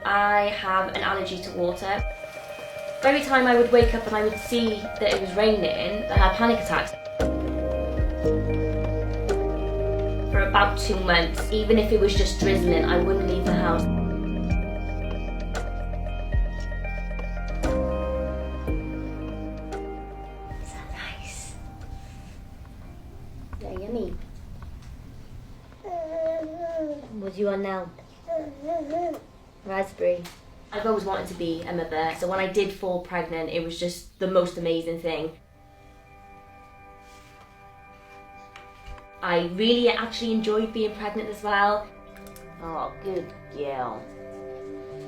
I have an allergy to water. Every time I would wake up and I would see that it was raining, I had panic attacks. For about 2 months, even if it was just drizzling, I wouldn't leave the house. Is that nice? Yeah, yummy. What do you want now? Raspberry. I've always wanted to be a mother, so when I did fall pregnant, it was just the most amazing thing. I really actually enjoyed being pregnant as well. Oh, good girl.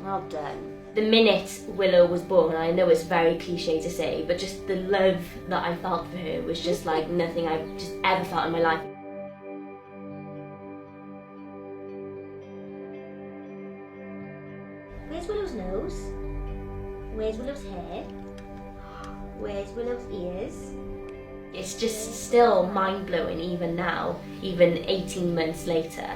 Well done. The minute Willow was born, I know it's very cliche to say, but just the love that I felt for her was just like nothing I've just ever felt in my life. Where's Willow's nose? Where's Willow's hair? Where's Willow's ears? It's just still mind-blowing even now, even 18 months later.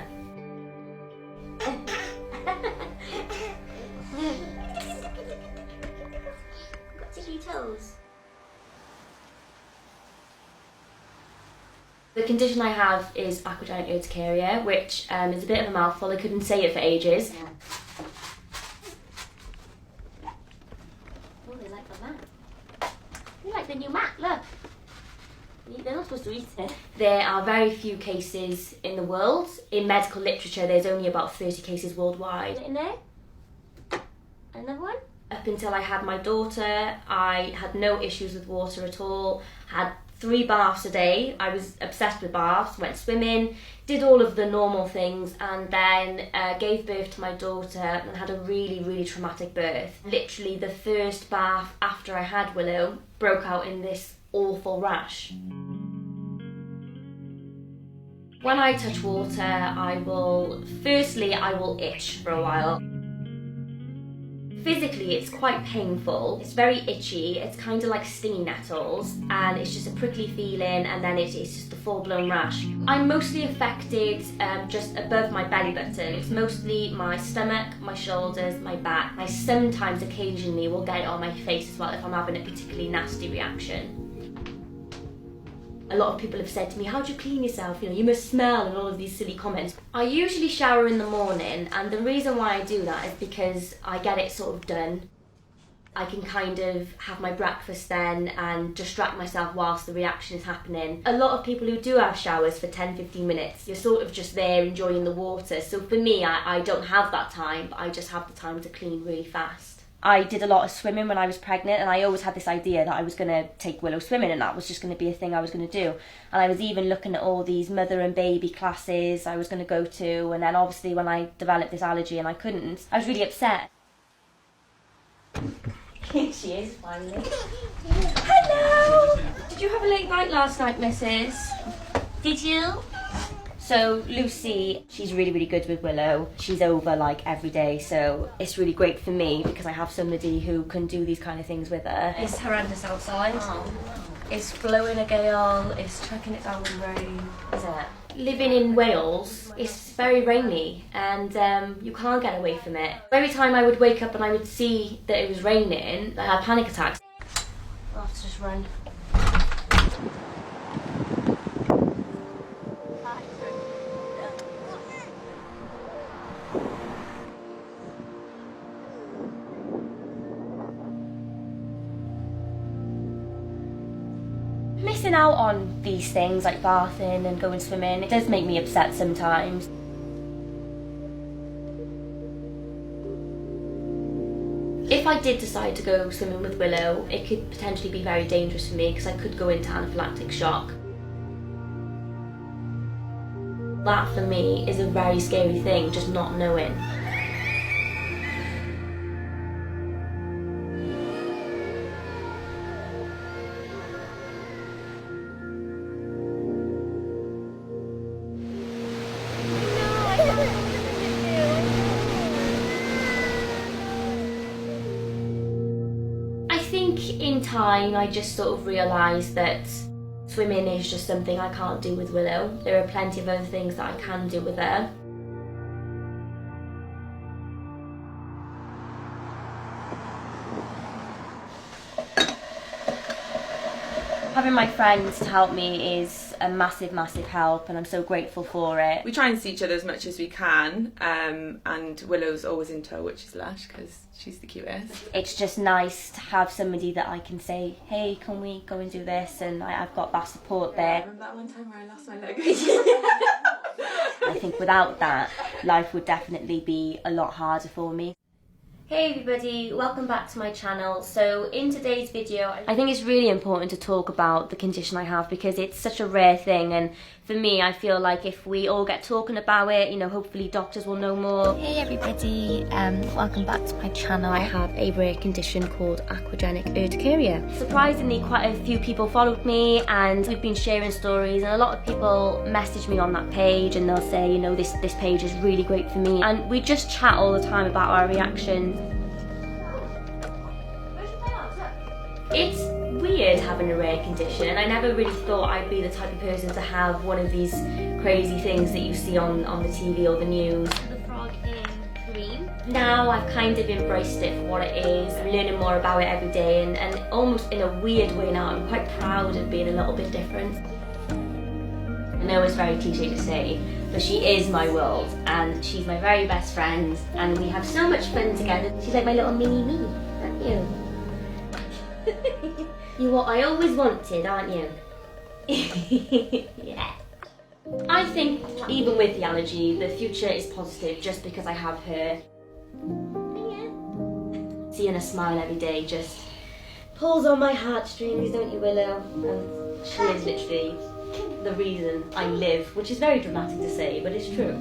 Got tickly toes. The condition I have is aquagenic urticaria, which is a bit of a mouthful. I couldn't say it for ages. Yeah. Oh, they like the mat. They like the new mat, look. They're not supposed to eat it. There are very few cases in the world. In medical literature, there's only about 30 cases worldwide. In there? Another one? Up until I had my daughter, I had no issues with water at all. Had 3 baths a day. I was obsessed with baths, went swimming, did all of the normal things, and then gave birth to my daughter and had a really, really traumatic birth. Literally the first bath after I had Willow broke out in this awful rash. When I touch water, I will itch for a while. Physically, it's quite painful. It's very itchy. It's kind of like stinging nettles, and it's just a prickly feeling, and then it's just a full-blown rash. I'm mostly affected just above my belly button. It's mostly my stomach, my shoulders, my back. I sometimes, occasionally, will get it on my face as well if I'm having a particularly nasty reaction. A lot of people have said to me, how do you clean yourself? You know, you must smell, and all of these silly comments. I usually shower in the morning, and the reason why I do that is because I get it sort of done. I can kind of have my breakfast then and distract myself whilst the reaction is happening. A lot of people who do have showers for 10-15 minutes, you're sort of just there enjoying the water. So for me, I don't have that time, but I just have the time to clean really fast. I did a lot of swimming when I was pregnant, and I always had this idea that I was going to take Willow swimming, and that was just going to be a thing I was going to do. And I was even looking at all these mother and baby classes I was going to go to, and then obviously when I developed this allergy and I couldn't, I was really upset. Here she is, finally. Hello! Did you have a late night last night, missus? Did you? So Lucy, she's really, really good with Willow. She's over like every day, so it's really great for me because I have somebody who can do these kind of things with her. It's horrendous outside. Oh. It's blowing a gale, it's chucking it down with rain. Is it? Living in Wales, it's very rainy, and you can't get away from it. Every time I would wake up and I would see that it was raining, I had panic attacks. I'll have to just run. Missing out on these things like bathing and going swimming, it does make me upset sometimes. If I did decide to go swimming with Willow, it could potentially be very dangerous for me because I could go into anaphylactic shock. That for me is a very scary thing, just not knowing. I think in time I just sort of realised that swimming is just something I can't do with Willow. There are plenty of other things that I can do with her. Having my friends to help me is a massive, massive help, and I'm so grateful for it. We try and see each other as much as we can, and Willow's always in tow, which is lush because she's the cutest. It's just nice to have somebody that I can say, hey, can we go and do this? And I've got that support there. Remember that one time where I lost my leg? I think without that, life would definitely be a lot harder for me. Hey everybody, welcome back to my channel. So in today's video, I think it's really important to talk about the condition I have because it's such a rare thing, and for me I feel like if we all get talking about it, you know, hopefully doctors will know more. Hey everybody, welcome back to my channel. I have a rare condition called aquagenic urticaria. Surprisingly, quite a few people followed me and we've been sharing stories, and a lot of people message me on that page and they'll say, you know, this page is really great for me, and we just chat all the time about our reactions. It's weird having a rare condition, and I never really thought I'd be the type of person to have one of these crazy things that you see on the TV or the news. The frog in green. Now I've kind of embraced it for what it is. I'm learning more about it every day, and almost in a weird way now I'm quite proud of being a little bit different. I know it's very cliche to say, but she is my world, and she's my very best friend, and we have so much fun together. She's like my little mini me, aren't you? You're what I always wanted, aren't you? Yeah. I think even with the allergy, the future is positive just because I have her. Yeah. Seeing her smile every day just pulls on my heartstrings, don't you, Willow? And she is literally the reason I live, which is very dramatic to say, but it's true.